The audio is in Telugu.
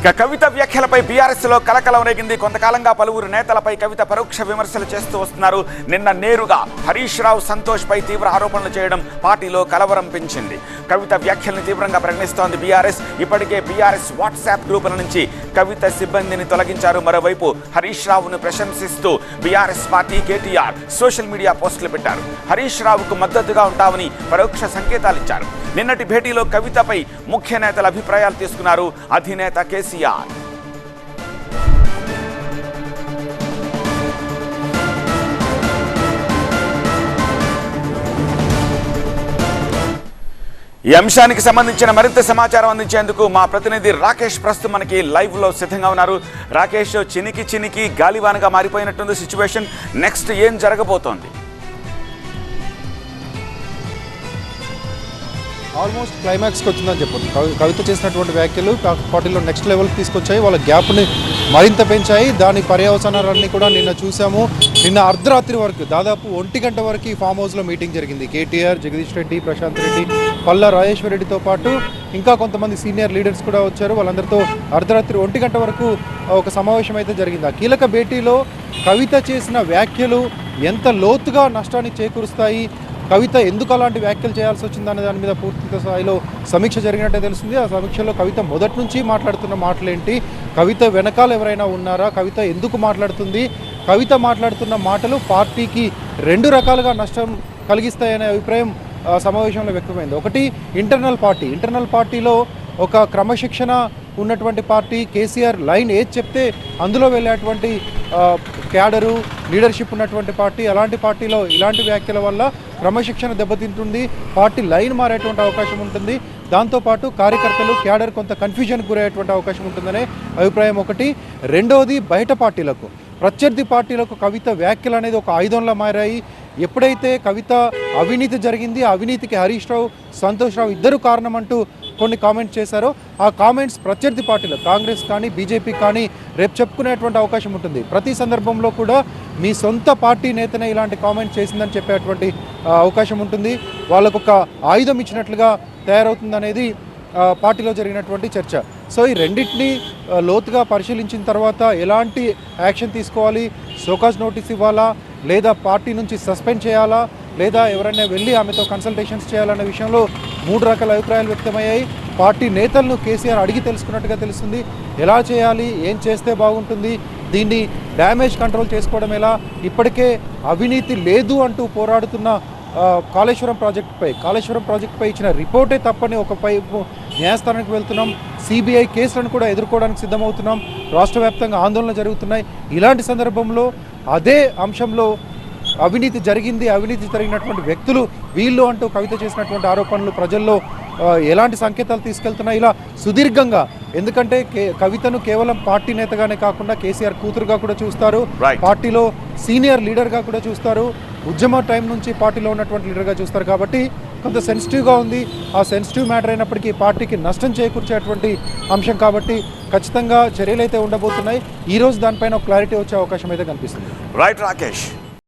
ఇక కవిత వ్యాఖ్యలపై బీఆర్ఎస్లో కలకలం రేగింది. కొంతకాలంగా పలువురు నేతలపై కవిత పరోక్ష విమర్శలు చేస్తూ వస్తున్నారు. నిన్న నేరుగా హరీష్ రావు, సంతోష్ పై తీవ్ర ఆరోపణలు చేయడం పార్టీలో కలవరం పెంచింది. కవిత వ్యాఖ్యల్ని తీవ్రంగా ప్రకటిస్తోంది బీఆర్ఎస్. ఇప్పటికే బీఆర్ఎస్ వాట్సాప్ గ్రూపుల నుంచి కవిత సిబ్బందిని తొలగించారు. మరోవైపు హరీష్ రావును ప్రశంసిస్తూ BRS party KTR social media పోస్టులు పెట్టారు. హరీష్ రావుకు మద్దతుగా ఉంటామని పరోక్ష సంకేతాలు ఇచ్చారు. నిన్నటి భేటీలో కవితపై ముఖ్య నేతల అభిప్రాయాలు తీసుకున్నారు అధినేత కేసీఆర్. ఈ అంశానికి సంబంధించిన మరింత సమాచారం అందించేందుకు మా ప్రతినిధి రాకేష్ ప్రస్తుతం మనకి లైవ్ లో సిద్ధంగా ఉన్నారు. రాకేష్, చినికి గాలివానగా మారిపోయినట్టుంది సిచ్యువేషన్. నెక్స్ట్ ఏం జరగబోతోంది? ఆల్మోస్ట్ క్లైమాక్స్కి వచ్చిందని చెప్పొచ్చు. కవిత చేసినటువంటి వ్యాఖ్యలు పార్టీలో నెక్స్ట్ లెవెల్కి తీసుకొచ్చాయి. వాళ్ళ గ్యాప్ని మరింత పెంచాయి. దాని పర్యవసానాలన్నీ కూడా నిన్న చూసాము. నిన్న అర్ధరాత్రి వరకు, దాదాపు 1 గంట వరకు ఈ ఫామ్ హౌస్లో మీటింగ్ జరిగింది. కేటీఆర్, జగదీష్ రెడ్డి, ప్రశాంత్ రెడ్డి, పల్లా రాజేశ్వర రెడ్డితో పాటు ఇంకా కొంతమంది సీనియర్ లీడర్స్ కూడా వచ్చారు. వాళ్ళందరితో అర్ధరాత్రి 1 గంట వరకు ఒక సమావేశం అయితే జరిగింది. ఆ కీలక భేటీలో కవిత చేసిన వ్యాఖ్యలు ఎంత లోతుగా నష్టాన్ని చేకూరుస్తాయి, కవిత ఎందుకు అలాంటి వ్యాఖ్యలు చేయాల్సి వచ్చిందనే దాని మీద పూర్తి స్థాయిలో సమీక్ష జరిగినట్టే తెలుస్తుంది. ఆ సమీక్షలో కవిత మొదటి నుంచి మాట్లాడుతున్న మాటలేంటి, కవిత వెనకాల ఎవరైనా ఉన్నారా, కవిత ఎందుకు మాట్లాడుతుంది, కవిత మాట్లాడుతున్న మాటలు పార్టీకి 2 రకాలుగా నష్టం కలిగిస్తాయనే అభిప్రాయం సమావేశంలో వ్యక్తమైంది. ఒకటి, ఇంటర్నల్ పార్టీలో ఒక క్రమశిక్షణ ఉన్నటువంటి పార్టీ, కేసీఆర్ లైన్ ఏది చెప్తే అందులో వెళ్ళేటువంటి క్యాడరు, లీడర్షిప్ ఉన్నటువంటి పార్టీ. అలాంటి పార్టీలో ఇలాంటి వ్యాఖ్యల వల్ల క్రమశిక్షణ దెబ్బతింటుంది, పార్టీ లైన్ మారేటువంటి అవకాశం ఉంటుంది. దాంతోపాటు కార్యకర్తలు, క్యాడర్ కొంత కన్ఫ్యూజన్కి గురయ్యేటువంటి అవకాశం ఉంటుందనే అభిప్రాయం ఒకటి. రెండవది, బయట పార్టీలకు, ప్రత్యర్థి పార్టీలకు కవిత వ్యాఖ్యలు అనేది ఒక ఆయుధంలా మారాయి. ఎప్పుడైతే కవిత అవినీతి జరిగింది, ఆ అవినీతికి హరీష్ రావు, సంతోష్ రావు ఇద్దరు కారణమంటూ కొన్ని కామెంట్స్ చేశారో ఆ కామెంట్స్ ప్రత్యర్థి పార్టీలు, కాంగ్రెస్ కానీ బీజేపీ కానీ రేపు చెప్పుకునేటువంటి అవకాశం ఉంటుంది. ప్రతి సందర్భంలో కూడా మీ సొంత పార్టీ నేతనే ఇలాంటి కామెంట్ చేసిందని చెప్పేటువంటి అవకాశం ఉంటుంది. వాళ్ళకు ఒక ఆయుధం ఇచ్చినట్లుగా తయారవుతుందనేది పార్టీలో జరిగినటువంటి చర్చ. సో ఈ రెండింటినీ లోతుగా పరిశీలించిన తర్వాత ఎలాంటి యాక్షన్ తీసుకోవాలి, షోకాజ్ నోటీస్ ఇవ్వాలా, లేదా పార్టీ నుంచి సస్పెండ్ చేయాలా, లేదా ఎవరైనా వెళ్ళి ఆమెతో కన్సల్టేషన్స్ చేయాలనే విషయంలో 3 రకాల అభిప్రాయాలు వ్యక్తమయ్యాయి. పార్టీ నేతలను కేసీఆర్ అడిగి తెలుసుకున్నట్టుగా తెలుస్తుంది. ఎలా చేయాలి, ఏం చేస్తే బాగుంటుంది, దీన్ని డ్యామేజ్ కంట్రోల్ చేసుకోవడం ఎలా, ఇప్పటికే అవినీతి లేదు అంటూ పోరాడుతున్న కాళేశ్వరం ప్రాజెక్టుపై ఇచ్చిన రిపోర్టే తప్పని ఒకవైపు న్యాయస్థానానికి వెళ్తున్నాం, సిబిఐ కేసులను కూడా ఎదుర్కోవడానికి సిద్ధమవుతున్నాం, రాష్ట్ర వ్యాప్తంగా ఆందోళనలు జరుగుతున్నాయి. ఇలాంటి సందర్భంలో అదే అంశంలో అవినీతి జరిగినటువంటి వ్యక్తులు వీళ్ళు అంటూ కవిత చేసినటువంటి ఆరోపణలు ప్రజల్లో ఎలాంటి సంకేతాలు తీసుకెళ్తున్నాయి ఇలా సుదీర్ఘంగా. ఎందుకంటే కవితను కేవలం పార్టీ నేతగానే కాకుండా కేసీఆర్ కూతురుగా కూడా చూస్తారు, పార్టీలో సీనియర్ లీడర్గా కూడా చూస్తారు, ఉద్యమ టైం నుంచి పార్టీలో ఉన్నటువంటి లీడర్గా చూస్తారు. కాబట్టి కొంత సెన్సిటివ్గా ఉంది. ఆ సెన్సిటివ్ మ్యాటర్ అయినప్పటికీ పార్టీకి నష్టం చేకూర్చేటువంటి అంశం కాబట్టి ఖచ్చితంగా చర్యలు అయితే ఉండబోతున్నాయి. ఈరోజు దానిపైన క్లారిటీ వచ్చే అవకాశం అయితే కనిపిస్తుంది. రైట్ రాకేష్.